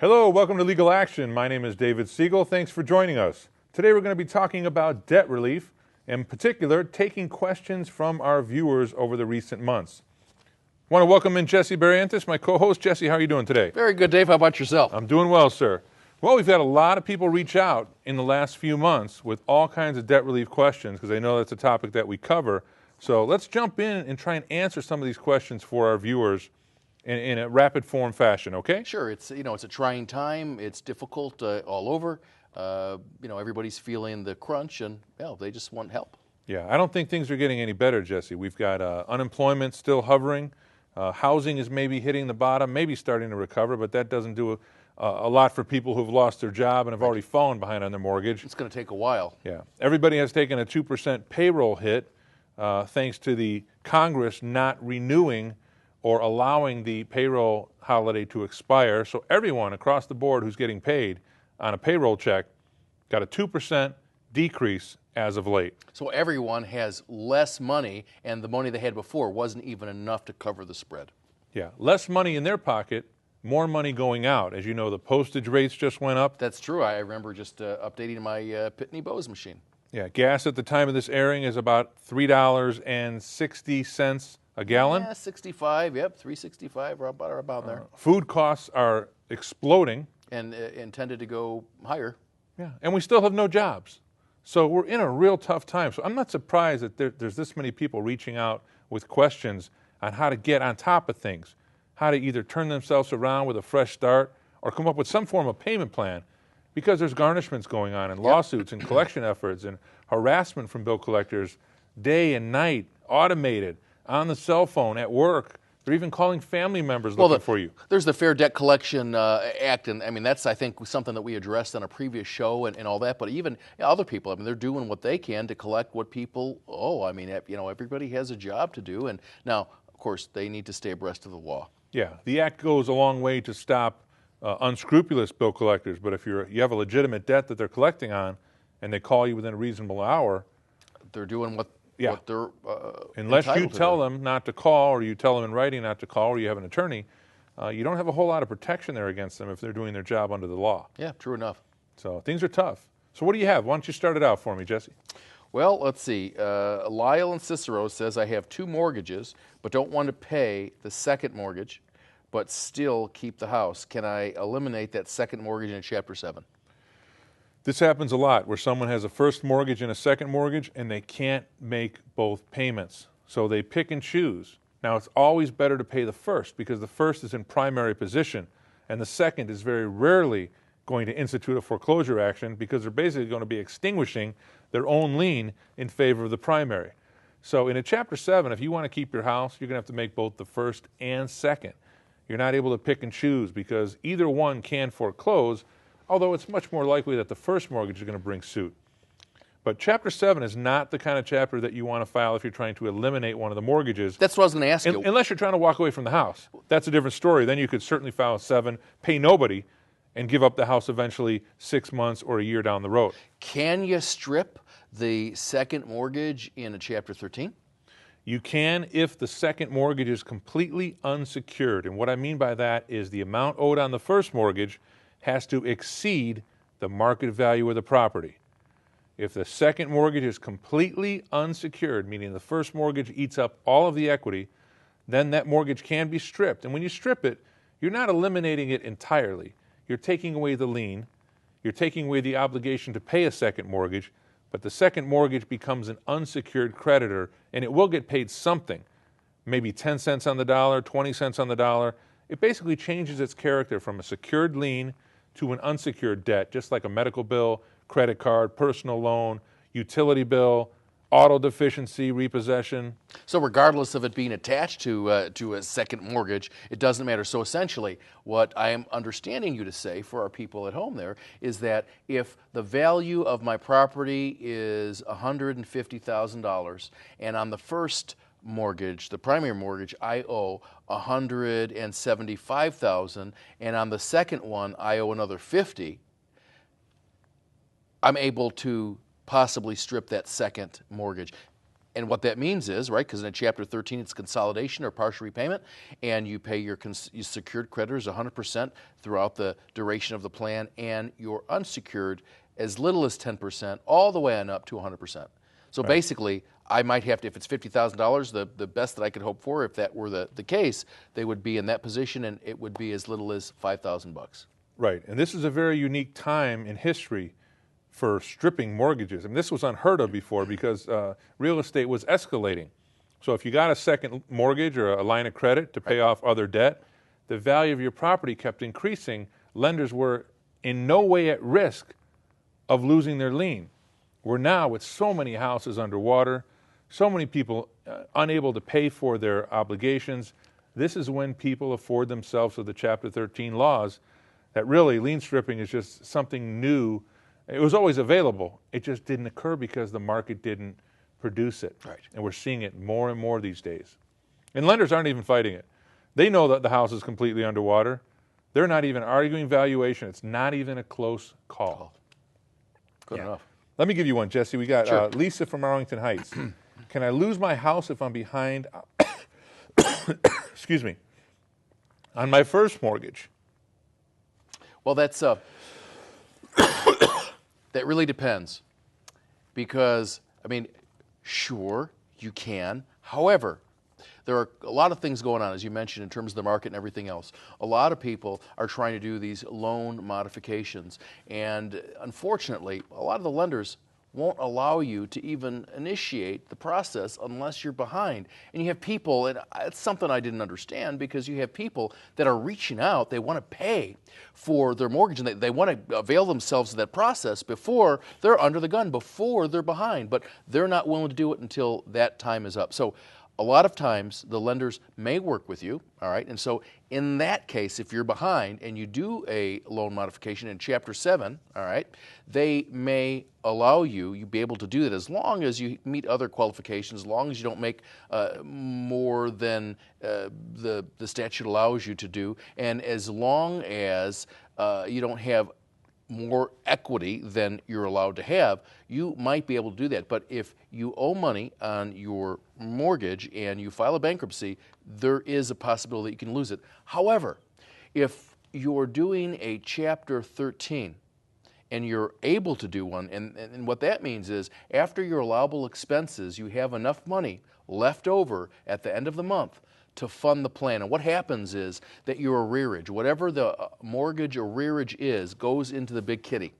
Hello, welcome to Legal Action. My name is David Siegel. Thanks for joining us. Today we're going to be talking about debt relief, in particular, taking questions from our viewers over the recent months. I want to welcome in Jesse Barrientes, my co-host. Jesse, how are you doing today? Very good, Dave. How about yourself? I'm doing well, sir. Well, we've had a lot of people reach out in the last few months with all kinds of debt relief questions because they know that's a topic that we cover. So let's jump in and try and answer some of these questions for our viewers in a rapid form fashion, okay? Sure. It's a trying time. It's difficult all over. Everybody's feeling the crunch, and they just want help. Yeah, I don't think things are getting any better, Jesse. We've got unemployment still hovering. Housing is maybe hitting the bottom, maybe starting to recover, but that doesn't do a lot for people who've lost their job and have already fallen behind on their mortgage. It's going to take a while. Yeah, everybody has taken a 2% payroll hit thanks to the Congress not renewing or allowing the payroll holiday to expire. So everyone across the board who's getting paid on a payroll check got a 2% decrease as of late. So everyone has less money, and the money they had before wasn't even enough to cover the spread. Yeah, less money in their pocket, more money going out. As you know, the postage rates just went up. That's true. I remember just updating my Pitney Bowes machine. Yeah, gas at the time of this airing is about $3.60 a gallon. Yeah, 65, yep, 365, about there. Food costs are exploding. And intended to go higher. Yeah, and we still have no jobs. So we're in a real tough time. So I'm not surprised that there's this many people reaching out with questions on how to get on top of things, how to either turn themselves around with a fresh start or come up with some form of payment plan, because there's garnishments going on and lawsuits and collection efforts and harassment from bill collectors day and night, automated, on the cell phone, at work. They're even calling family members looking for you. There's the Fair Debt Collection Act, and I mean, that's, I think, something that we addressed on a previous show and all that, but even other people, I mean, they're doing what they can to collect what people owe. I mean, everybody has a job to do, and now, of course, they need to stay abreast of the law. Yeah, the act goes a long way to stop unscrupulous bill collectors, but if you have a legitimate debt that they're collecting on and they call you within a reasonable hour, they're doing what they're unless you tell them not to call, or you tell them in writing not to call, or you have an attorney, you don't have a whole lot of protection there against them if they're doing their job under the law. Yeah, true enough. So things are tough. So what do you have? Why don't you start it out for me, Jesse? Well, let's see. Lyle in Cicero says, I have 2 mortgages, but don't want to pay the second mortgage, but still keep the house. Can I eliminate that second mortgage in Chapter 7? This happens a lot, where someone has a first mortgage and a second mortgage, and they can't make both payments. So they pick and choose. Now, it's always better to pay the first, because the first is in primary position, and the second is very rarely going to institute a foreclosure action, because they're basically going to be extinguishing their own lien in favor of the primary. So in a Chapter 7, if you want to keep your house, you're going to have to make both the first and second. You're not able to pick and choose, because either one can foreclose, although it's much more likely that the first mortgage is going to bring suit. But Chapter 7 is not the kind of chapter that you want to file if you're trying to eliminate one of the mortgages. That's what I was going to ask you. Unless you're trying to walk away from the house. That's a different story. Then you could certainly file a 7, pay nobody, and give up the house eventually 6 months or a year down the road. Can you strip the second mortgage in a Chapter 13? You can if the second mortgage is completely unsecured. And what I mean by that is the amount owed on the first mortgage has to exceed the market value of the property. If the second mortgage is completely unsecured, meaning the first mortgage eats up all of the equity, then that mortgage can be stripped. And when you strip it, you're not eliminating it entirely. You're taking away the lien, you're taking away the obligation to pay a second mortgage, but the second mortgage becomes an unsecured creditor, and it will get paid something, maybe 10 cents on the dollar, 20 cents on the dollar. It basically changes its character from a secured lien to an unsecured debt, just like a medical bill, credit card, personal loan, utility bill, auto deficiency, repossession. So regardless of it being attached to a second mortgage, it doesn't matter. So essentially, what I am understanding you to say for our people at home there is that if the value of my property is $150,000, and on the first mortgage, the primary mortgage, I owe $175,000, and on the second one I owe another $50,000, I'm able to possibly strip that second mortgage. And what that means is, right, because in Chapter 13 it's consolidation or partial repayment, and you pay your secured creditors 100% throughout the duration of the plan, and your unsecured as little as 10%, all the way on up to 100%. So basically, I might have to, if it's $50,000, the best that I could hope for, if that were the case, they would be in that position, and it would be as little as $5,000. Right, and this is a very unique time in history for stripping mortgages. I mean, this was unheard of before because real estate was escalating. So if you got a second mortgage or a line of credit to pay off other debt, the value of your property kept increasing. Lenders were in no way at risk of losing their lien. We're now, with so many houses underwater, so many people unable to pay for their obligations, this is when people afford themselves with the Chapter 13 laws that really lien stripping is just something new. It was always available. It just didn't occur because the market didn't produce it. Right. And we're seeing it more and more these days. And lenders aren't even fighting it. They know that the house is completely underwater. They're not even arguing valuation. It's not even a close call. Good enough. Let me give you one, Jesse. We got Lisa from Arlington Heights. Can I lose my house if I'm behind, excuse me, on my first mortgage? Well, that's that really depends, because, I mean, sure, you can. However, there are a lot of things going on, as you mentioned, in terms of the market and everything else. A lot of people are trying to do these loan modifications, and unfortunately, a lot of the lenders won't allow you to even initiate the process unless you're behind. And you have people, and it's something I didn't understand, because you have people that are reaching out, they want to pay for their mortgage, and they want to avail themselves of that process before they're under the gun, before they're behind, but they're not willing to do it until that time is up. So a lot of times the lenders may work with you, all right? And so in that case, if you're behind and you do a loan modification in Chapter 7, all right, they may allow you be able to do that as long as you meet other qualifications, as long as you don't make more than the statute allows you to do, and as long as you don't have more equity than you're allowed to have, you might be able to do that. But if you owe money on your mortgage and you file a bankruptcy, there is a possibility that you can lose it. However, if you're doing a Chapter 13 and you're able to do one, and what that means is after your allowable expenses, you have enough money left over at the end of the month to fund the plan. And what happens is that your arrearage, whatever the mortgage arrearage is, goes into the big kitty.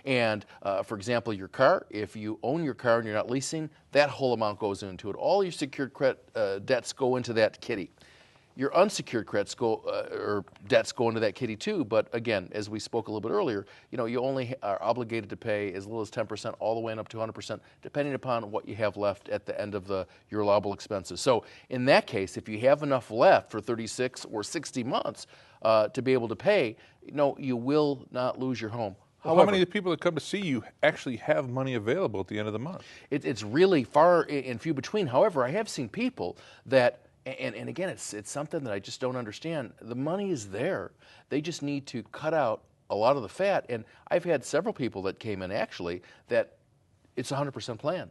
And for example, your car, if you own your car and you're not leasing, that whole amount goes into it. All your secured debts go into that kitty. Your unsecured credits or debts go into that kitty too, but again, as we spoke a little bit earlier, you only are obligated to pay as little as 10% all the way up to 100%, depending upon what you have left at the end of your allowable expenses. So in that case, if you have enough left for 36 or 60 months to be able to pay, you will not lose your home. However, how many of the people that come to see you actually have money available at the end of the month? It's really far and few between. However, I have seen people that, and again, it's something that I just don't understand. The money is there. They just need to cut out a lot of the fat. And I've had several people that came in, actually, that it's a 100% plan,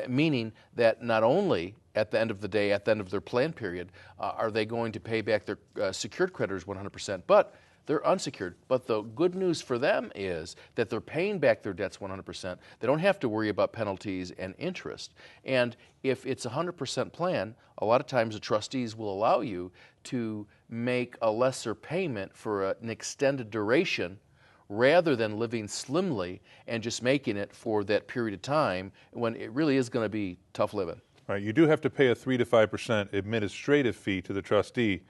meaning that not only at the end of the day, at the end of their plan period, are they going to pay back their secured creditors 100%, but they're unsecured. But the good news for them is that they're paying back their debts 100%. They don't have to worry about penalties and interest. And if it's a 100% plan, a lot of times the trustees will allow you to make a lesser payment for an extended duration rather than living slimly and just making it for that period of time when it really is going to be tough living. Right. You do have to pay a 3 to 5% administrative fee to the trustee,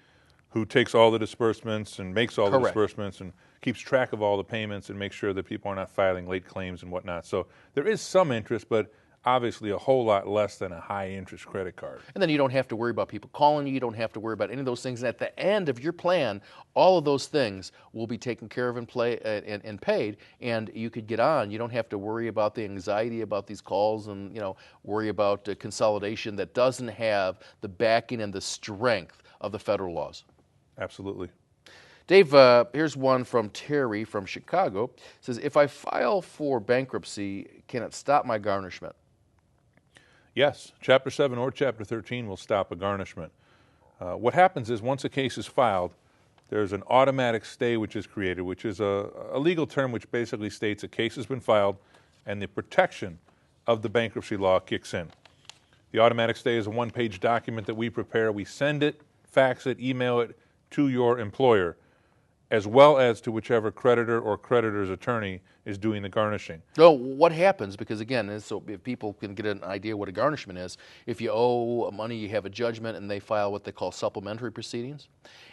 who takes all the disbursements and makes all the disbursements and keeps track of all the payments and makes sure that people are not filing late claims and whatnot. So there is some interest, but obviously a whole lot less than a high-interest credit card. And then you don't have to worry about people calling you. You don't have to worry about any of those things. And at the end of your plan, all of those things will be taken care of and paid, and you could get on. You don't have to worry about the anxiety about these calls and worry about consolidation that doesn't have the backing and the strength of the federal laws. Absolutely. Dave, here's one from Terry from Chicago. It says, if I file for bankruptcy, can it stop my garnishment? Yes, Chapter 7 or Chapter 13 will stop a garnishment. What happens is once a case is filed, there's an automatic stay which is created, which is a legal term which basically states a case has been filed and the protection of the bankruptcy law kicks in. The automatic stay is a one-page document that we prepare. We send it, fax it, email it to your employer, as well as to whichever creditor or creditor's attorney is doing the garnishing. So what happens, because again, so if people can get an idea what a garnishment is, if you owe money, you have a judgment, and they file what they call supplementary proceedings,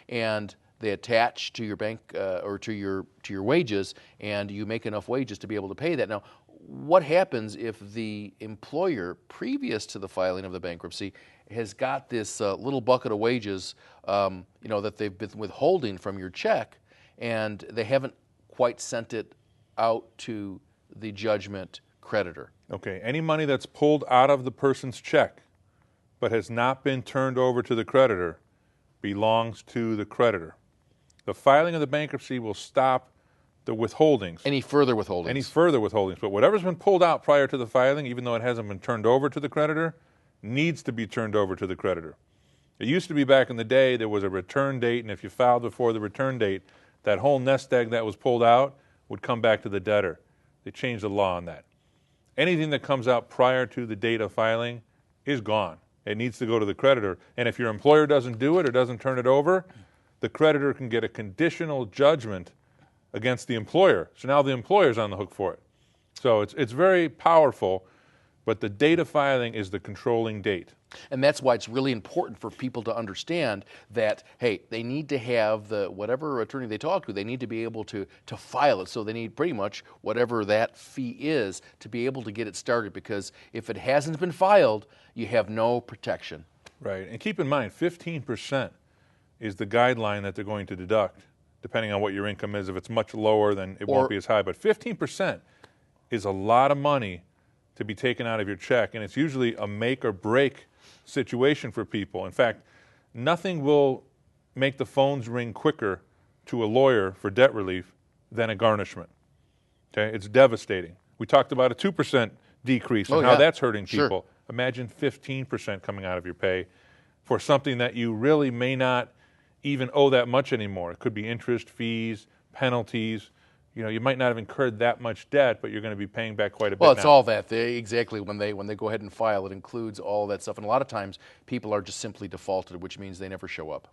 and they attach to your bank or to your wages, and you make enough wages to be able to pay that. Now, what happens if the employer, previous to the filing of the bankruptcy, has got this little bucket of wages that they've been withholding from your check, and they haven't quite sent it out to the judgment creditor? Okay, any money that's pulled out of the person's check but has not been turned over to the creditor belongs to the creditor. The filing of the bankruptcy will stop the withholdings. Any further withholdings? Any further withholdings. But whatever's been pulled out prior to the filing, even though it hasn't been turned over to the creditor, needs to be turned over to the creditor. It used to be back in the day there was a return date, and if you filed before the return date, that whole nest egg that was pulled out would come back to the debtor. They changed the law on that. Anything that comes out prior to the date of filing is gone. It needs to go to the creditor. And if your employer doesn't do it or doesn't turn it over, the creditor can get a conditional judgment against the employer. So now the employer's on the hook for it. So it's very powerful, but the date of filing is the controlling date. And that's why it's really important for people to understand that, hey, they need to have whatever attorney they talk to, they need to be able to file it. So they need pretty much whatever that fee is to be able to get it started, because if it hasn't been filed, you have no protection. Right. And keep in mind, 15% is the guideline that they're going to deduct, depending on what your income is. If it's much lower, then it won't be as high. But 15% is a lot of money to be taken out of your check, and it's usually a make or break situation for people. In fact, nothing will make the phones ring quicker to a lawyer for debt relief than a garnishment. Okay, it's devastating. We talked about a 2% decrease and how that's hurting people. Sure. Imagine 15% coming out of your pay for something that you really may not even owe that much anymore. It could be interest, fees, penalties. You might not have incurred that much debt, but you're going to be paying back quite a bit. Well, it's now. all that. Exactly. When they go ahead and file, it includes all that stuff. And a lot of times, people are just simply defaulted, which means they never show up.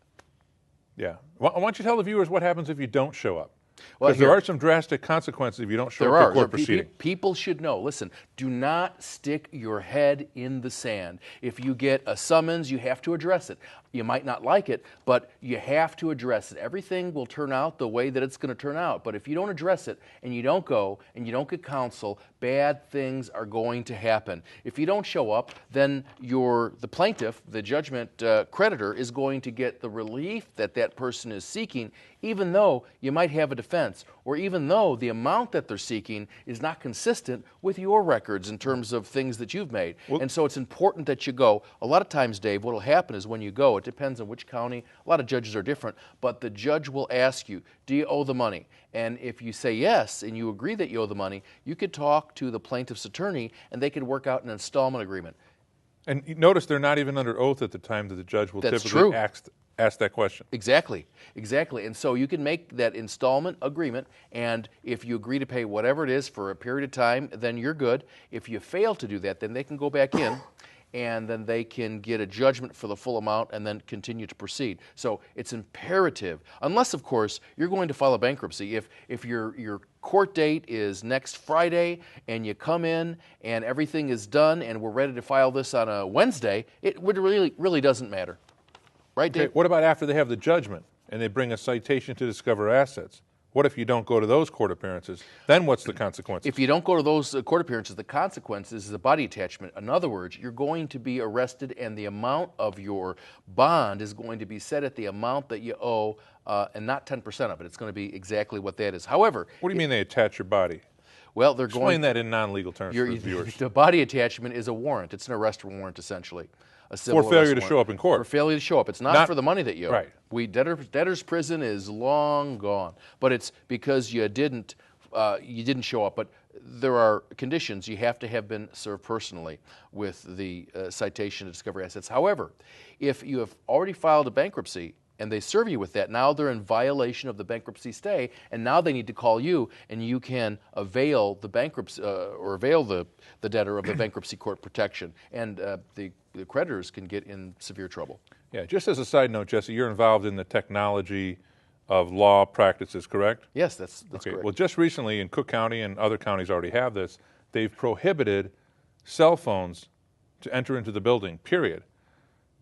Yeah. Why don't you tell the viewers what happens if you don't show up? Well, Because there are some drastic consequences if you don't show up to a court proceeding. People should know. Listen, do not stick your head in the sand. If you get a summons, you have to address it. You might not like it, but you have to address it. Everything will turn out the way that it's going to turn out. But if you don't address it and you don't go and you don't get counsel, bad things are going to happen. If you don't show up, then the plaintiff, the judgment creditor, is going to get the relief that person is seeking, even though you might have a defense, or even though the amount that they're seeking is not consistent with your records in terms of things that you've made. And so it's important that you go. A lot of times, Dave, what will happen is when you go, it depends on which county. A lot of judges are different, but the judge will ask you, do you owe the money? And if you say yes, and you agree that you owe the money, you could talk to the plaintiff's attorney, and they could work out an installment agreement. And notice they're not even under oath at the time that the judge will typically ask that question. Exactly. And so you can make that installment agreement, and if you agree to pay whatever it is for a period of time, then you're good. If you fail to do that, then they can go back in, and then they can get a judgment for the full amount and then continue to proceed. So it's imperative, unless, of course, you're going to file a bankruptcy. If your court date is next Friday and you come in and everything is done and we're ready to file this on a Wednesday, it would really doesn't matter. Right, Dave? Okay, what about after they have the judgment and they bring a citation to discover assets? What if you don't go to those court appearances? Then what's the consequences? If you don't go to those court appearances, the consequences is a body attachment. In other words, you're going to be arrested, and the amount of your bond is going to be set at the amount that you owe, and not 10% of it. It's going to be exactly what that is. However, What do you mean they attach your body? well, they're Explain that in non-legal terms for the viewers. The body attachment is a warrant. It's an arrest warrant, essentially. A civil For failure arrest to warrant. show up in court. For failure to show up. It's not for the money that you owe. Right. Debtor's prison is long gone, but it's because you didn't show up. But there are conditions. You have to have been served personally with the citation to discover assets. However, if you have already filed a bankruptcy and they serve you with that, now they're in violation of the bankruptcy stay, and now they need to call you, and you can avail the bankruptcy or avail the debtor of the bankruptcy court protection, and the creditors can get in severe trouble. Yeah, just as a side note, Jesse, you're involved in the technology of law practices, correct? Yes, that's Okay. correct. Well, just recently in Cook County, and other counties already have this, they've prohibited cell phones to enter into the building, period.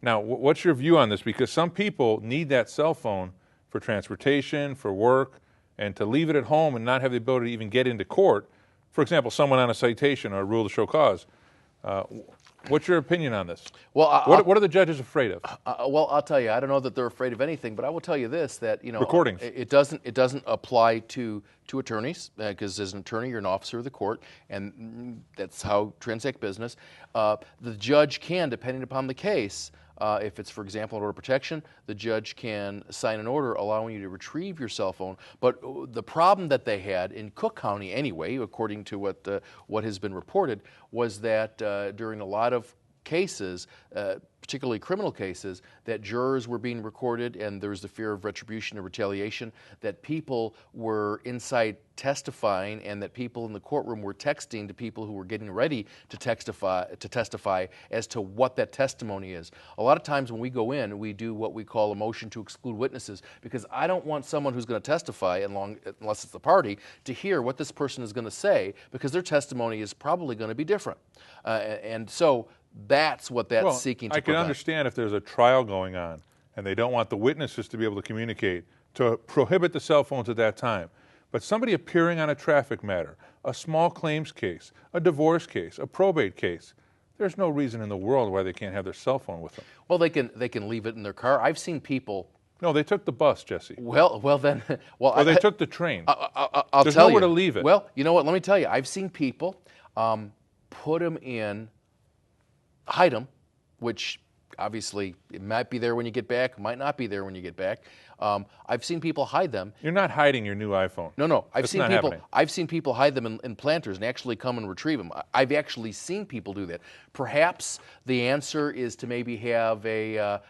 Now, what's your view on this? Because some people need that cell phone for transportation, for work, and to leave it at home and not have the ability to even get into court. For example, someone on a citation or a rule to show cause. What's your opinion on this? Well, what are the judges afraid of? well, I'll tell you, I don't know that they're afraid of anything, but I will tell you this: that Recordings. It doesn't apply to attorneys, because as an attorney, you're an officer of the court, and that's how transact business. The judge can, depending upon the case. If it's, for example, an order of protection, the judge can sign an order allowing you to retrieve your cell phone. But the problem that they had in Cook County, anyway, according to what has been reported, was that during a lot of cases, particularly criminal cases, that jurors were being recorded, and there's the fear of retribution or retaliation, that people were inside testifying, and that people in the courtroom were texting to people who were getting ready to testify as to what that testimony is. A lot of times when we go in, we do what we call a motion to exclude witnesses, because I don't want someone who's going to testify, unless it's the party, to hear what this person is going to say, because their testimony is probably going to be different. And so that's what that's seeking to prevent. I can understand if there's a trial going on and they don't want the witnesses to be able to communicate, to prohibit the cell phones at that time. But somebody appearing on a traffic matter, a small claims case, a divorce case, a probate case, there's no reason in the world why they can't have their cell phone with them. Well, they can leave it in their car. I've seen people. No, they took the bus, Jesse. Well, then. Or they took the train. I'll There's tell nowhere you. to leave it. Well, you know what? Let me tell you. I've seen people put them in, hide them, which obviously it might be there when you get back, might not be there when you get back. I've seen people hide them. You're not hiding your new iPhone. No. That's not happening. I've seen people hide them in planters and actually come and retrieve them. I've actually seen people do that. Perhaps the answer is to maybe have a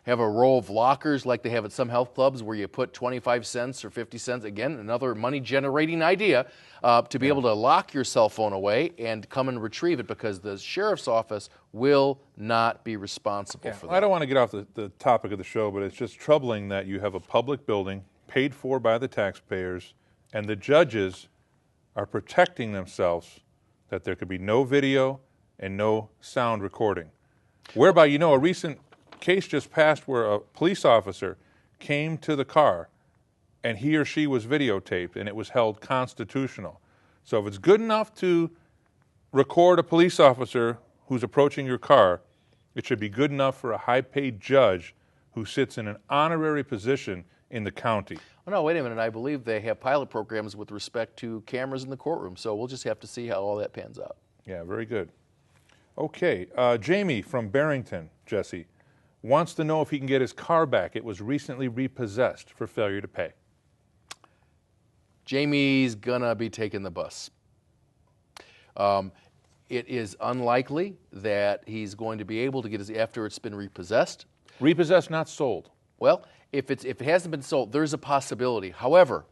row of lockers like they have at some health clubs, where you put 25 cents or 50 cents. Again, another money-generating idea, to be able to lock your cell phone away and come and retrieve it, because the sheriff's office will not be responsible for that. I don't want to get off the topic of the show, but it's just troubling that you have a public building paid for by the taxpayers, and the judges are protecting themselves that there could be no video and no sound recording. Whereby, a recent case just passed where a police officer came to the car and he or she was videotaped, and it was held constitutional. So if it's good enough to record a police officer who's approaching your car, it should be good enough for a high-paid judge who sits in an honorary position in the county. Oh, no, wait a minute. I believe they have pilot programs with respect to cameras in the courtroom, so we'll just have to see how all that pans out. Yeah, very good. Okay, Jamie from Barrington, Jesse, wants to know if he can get his car back. It was recently repossessed for failure to pay. Jamie's gonna be taking the bus. It is unlikely that he's going to be able to get his, after it's been repossessed. Repossessed, not sold. Well, if it hasn't been sold, there's a possibility. However,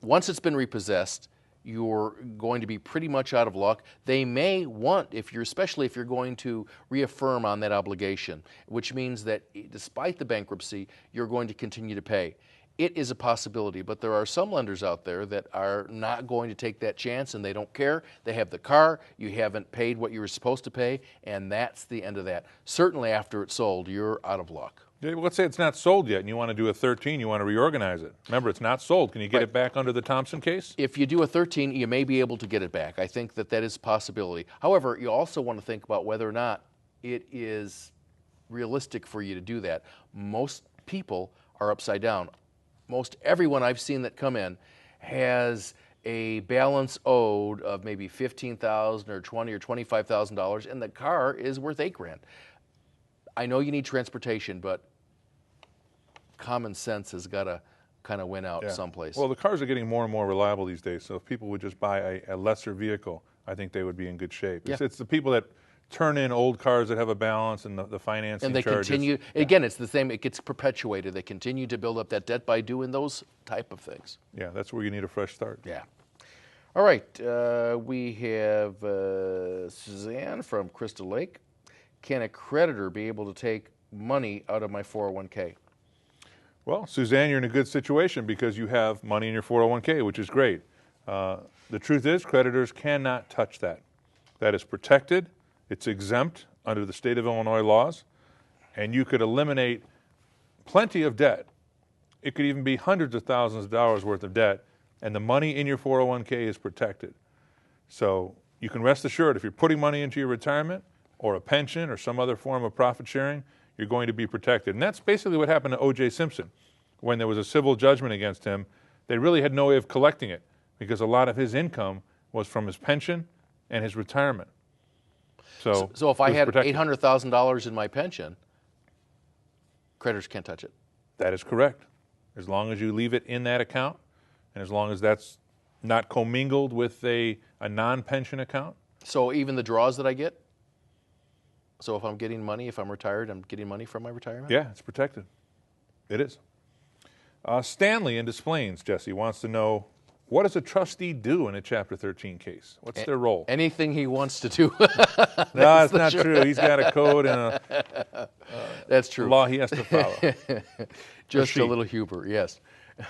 once it's been repossessed, you're going to be pretty much out of luck. They may want, especially if you're going to reaffirm on that obligation, which means that despite the bankruptcy, you're going to continue to pay. It is a possibility, but there are some lenders out there that are not going to take that chance, and they don't care. They have the car, you haven't paid what you were supposed to pay, and that's the end of that. Certainly after it's sold, you're out of luck. Yeah, well, let's say it's not sold yet and you want to do a 13, you want to reorganize it. Remember, it's not sold. Can you get it back under the Thompson case? If you do a 13, you may be able to get it back. I think that that is a possibility. However, you also want to think about whether or not it is realistic for you to do that. Most people are upside down. Most everyone I've seen that come in has a balance owed of maybe $15,000 or $20,000 or $25,000, and the car is worth $8,000. I know you need transportation, but common sense has got to kind of win out someplace. Well, the cars are getting more and more reliable these days, so if people would just buy a lesser vehicle, I think they would be in good shape. Yeah. It's the people that turn in old cars that have a balance and the financing and they charges. continue, again, it's the same, it gets perpetuated. They continue to build up that debt by doing those type of things. Yeah, that's where you need a fresh start. Yeah. All right, we have Suzanne from Crystal Lake. Can a creditor be able to take money out of my 401k? Well, Suzanne, you're in a good situation because you have money in your 401k, which is great. The truth is, creditors cannot touch that. That is protected. It's exempt under the state of Illinois laws, and you could eliminate plenty of debt. It could even be hundreds of thousands of dollars worth of debt, and the money in your 401k is protected. So you can rest assured if you're putting money into your retirement or a pension or some other form of profit sharing, you're going to be protected. And that's basically what happened to O.J. Simpson. When there was a civil judgment against him, they really had no way of collecting it because a lot of his income was from his pension and his retirement. So if I had $800,000 in my pension, creditors can't touch it. That is correct. As long as you leave it in that account, and as long as that's not commingled with a non-pension account. So even the draws that I get? So if I'm getting money, if I'm retired, I'm getting money from my retirement? Yeah, it's protected. It is. Stanley in Des Plaines, Jesse, wants to know, what does a trustee do in a Chapter 13 case? What's their role? Anything he wants to do. No, that's not true. He's got a code and that's true. law he has to follow. Just a little humor, yes.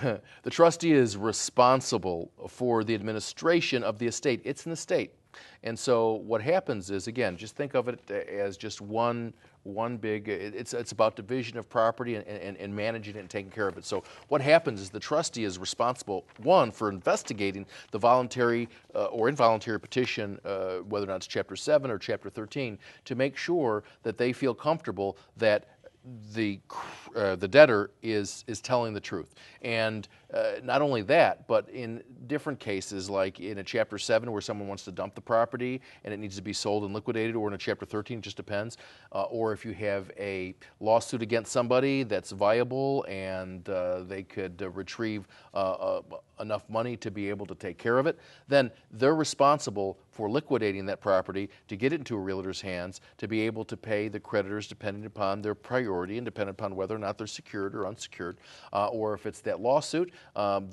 The trustee is responsible for the administration of the estate. It's an estate. And so what happens is, again, just think of it as just one big, it's about division of property and managing it and taking care of it. So what happens is the trustee is responsible, one, for investigating the voluntary or involuntary petition, whether or not it's Chapter 7 or Chapter 13, to make sure that they feel comfortable that the debtor is telling the truth. And not only that, but in different cases, like in a Chapter 7 where someone wants to dump the property and it needs to be sold and liquidated, or in a Chapter 13, it just depends, or if you have a lawsuit against somebody that's viable and they could retrieve enough money to be able to take care of it, then they're responsible for liquidating that property to get it into a realtor's hands to be able to pay the creditors depending upon their priority and depending upon whether or not they're secured or unsecured, or if it's that lawsuit,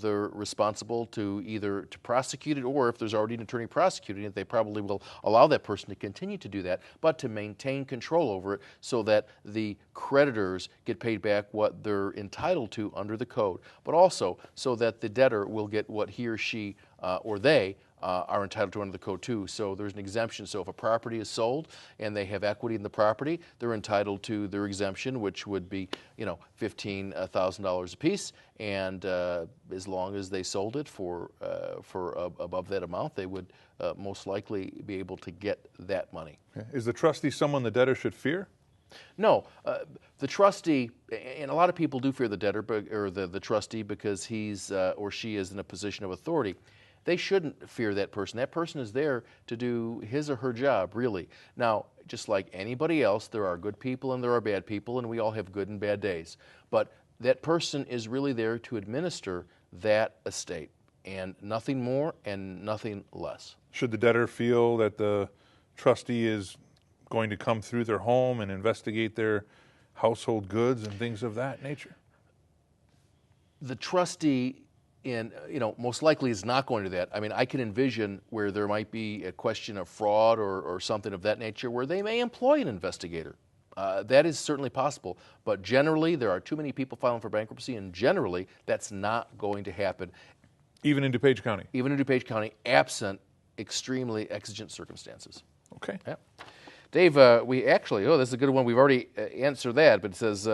they're responsible to either to prosecute it, or if there's already an attorney prosecuting it, they probably will allow that person to continue to do that, but to maintain control over it so that the creditors get paid back what they're entitled to under the code, but also so that the debtor will get what he or she or they are entitled to under the code too. So there's an exemption. So if a property is sold and they have equity in the property, they're entitled to their exemption, which would be, $15,000 a piece. And as long as they sold it for above that amount, they would most likely be able to get that money. Is the trustee someone the debtor should fear? No, the trustee, and a lot of people do fear the debtor or the trustee because he's or she is in a position of authority. They shouldn't fear that person. That person is there to do his or her job, really. Now, just like anybody else, there are good people and there are bad people, and we all have good and bad days. But that person is really there to administer that estate, and nothing more and nothing less. Should the debtor feel that the trustee is going to come through their home and investigate their household goods and things of that nature? The trustee most likely is not going to do that. I mean, I can envision where there might be a question of fraud or something of that nature where they may employ an investigator. That is certainly possible, but generally there are too many people filing for bankruptcy, and generally that's not going to happen. Even in DuPage County? Even in DuPage County, absent extremely exigent circumstances. Okay. Yeah. Dave, we actually, this is a good one. We've already answered that, but it says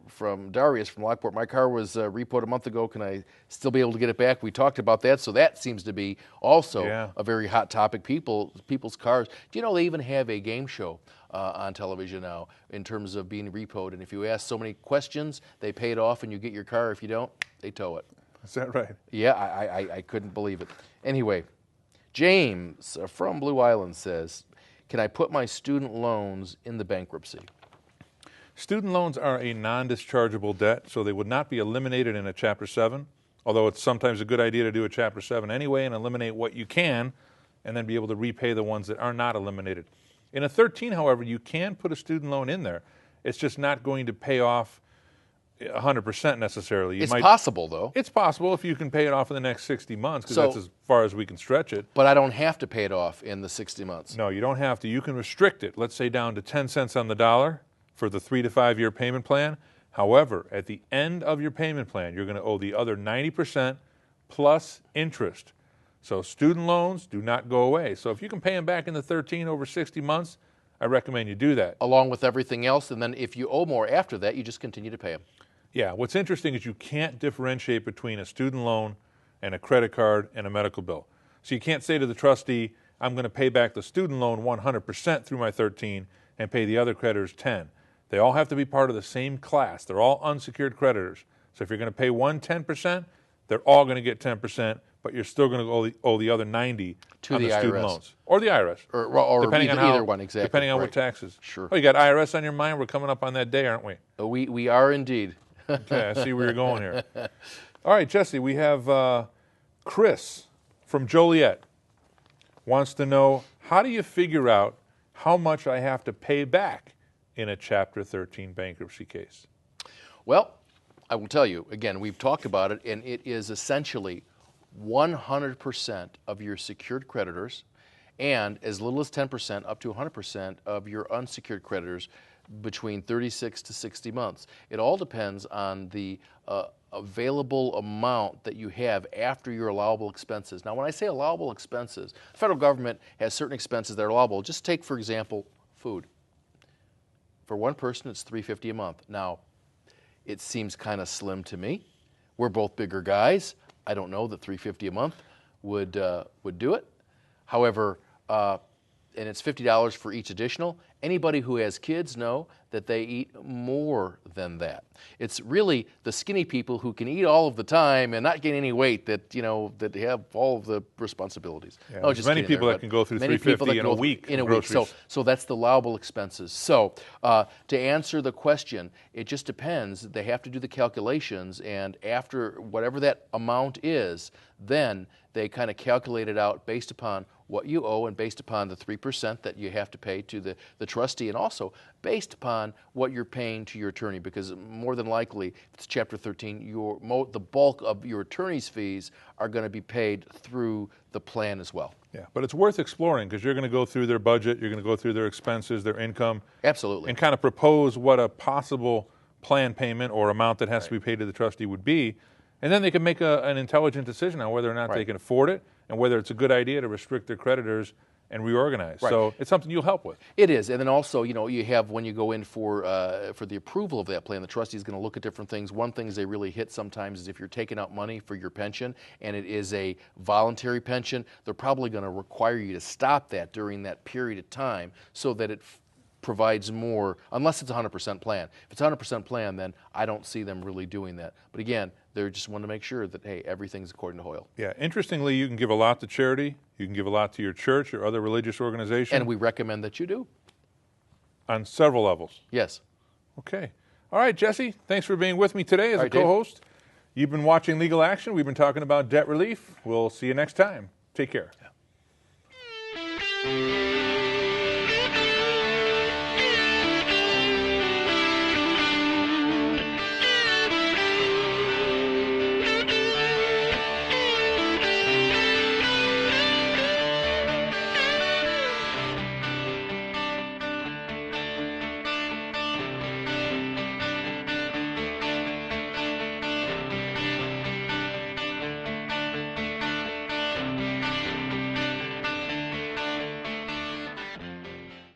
from Darius from Lockport, my car was repoed a month ago. Can I still be able to get it back? We talked about that, so that seems to be also a very hot topic. People's cars. Do you know they even have a game show on television now in terms of being repoed? And if you ask so many questions, they pay it off and you get your car. If you don't, they tow it. Is that right? Yeah, I couldn't believe it. Anyway, James from Blue Island says, can I put my student loans in the bankruptcy? Student loans are a non-dischargeable debt, so they would not be eliminated in a Chapter 7, although it's sometimes a good idea to do a Chapter 7 anyway and eliminate what you can and then be able to repay the ones that are not eliminated. In a 13, however, you can put a student loan in there. It's just not going to pay off 100% necessarily. It's possible, though. It's possible if you can pay it off in the next 60 months, because that's as far as we can stretch it. But I don't have to pay it off in the 60 months. No, you don't have to. You can restrict it, let's say down to 10 cents on the dollar for the 3 to 5 year payment plan. However, at the end of your payment plan, you're going to owe the other 90% plus interest. So student loans do not go away. So if you can pay them back in the 13 over 60 months, I recommend you do that. Along with everything else, and then if you owe more after that, you just continue to pay them. Yeah, what's interesting is you can't differentiate between a student loan and a credit card and a medical bill. So you can't say to the trustee, I'm going to pay back the student loan 100% through my 13 and pay the other creditors 10. They all have to be part of the same class. They're all unsecured creditors. So if you're going to pay one 10%, they're all going to get 10%, but you're still going to owe the other 90 to on the student IRS. Loans. Or the IRS. Or depending on either one, exactly. Depending on what taxes. Sure. Oh, you got IRS on your mind? We're coming up on that day, aren't we? We are indeed. Okay, I see where you're going here. All right, Jesse, we have Chris from Joliet wants to know, how do you figure out how much I have to pay back in a Chapter 13 bankruptcy case? Well, I will tell you, again, we've talked about it, and it is essentially 100% of your secured creditors and as little as 10% up to 100% of your unsecured creditors between 36 to 60 months. It all depends on the available amount that you have after your allowable expenses. Now, when I say allowable expenses, the federal government has certain expenses that are allowable. Just take, for example, food. For one person, it's $3.50 a month. Now, it seems kind of slim to me. We're both bigger guys. I don't know that $3.50 a month would do it. However, and it's $50 for each additional. Anybody who has kids know that they eat more than that. It's really the skinny people who can eat all of the time and not gain any weight that that have all of the responsibilities. Yeah, no, just many people that can go through $3.50 in a week. In a week. So that's the allowable expenses. So to answer the question, it just depends. They have to do the calculations, and after whatever that amount is, then they kind of calculate it out based upon what you owe and based upon the 3% that you have to pay to the trustee, and also based upon what you're paying to your attorney, because more than likely, if it's Chapter 13, the bulk of your attorney's fees are going to be paid through the plan as well. Yeah, but it's worth exploring, because you're going to go through their budget, you're going to go through their expenses, their income. Absolutely. And kind of propose what a possible plan payment or amount that has to be paid to the trustee would be. And then they can make an intelligent decision on whether or not they can afford it and whether it's a good idea to restrict their creditors and reorganize. Right. So it's something you'll help with. It is. And then also, you have, when you go in for the approval of that plan, the trustee is going to look at different things. One thing they really hit sometimes is if you're taking out money for your pension and it is a voluntary pension, they're probably going to require you to stop that during that period of time so that it provides more, unless it's a 100% plan. If it's a 100% plan, then I don't see them really doing that. But again, they just want to make sure that, hey, everything's according to Hoyle. Yeah, interestingly, you can give a lot to charity, you can give a lot to your church or other religious organization. And we recommend that you do. On several levels. Yes. Okay. All right, Jesse, thanks for being with me today as a co-host. Dave. You've been watching Legal Action. We've been talking about debt relief. We'll see you next time. Take care. Yeah.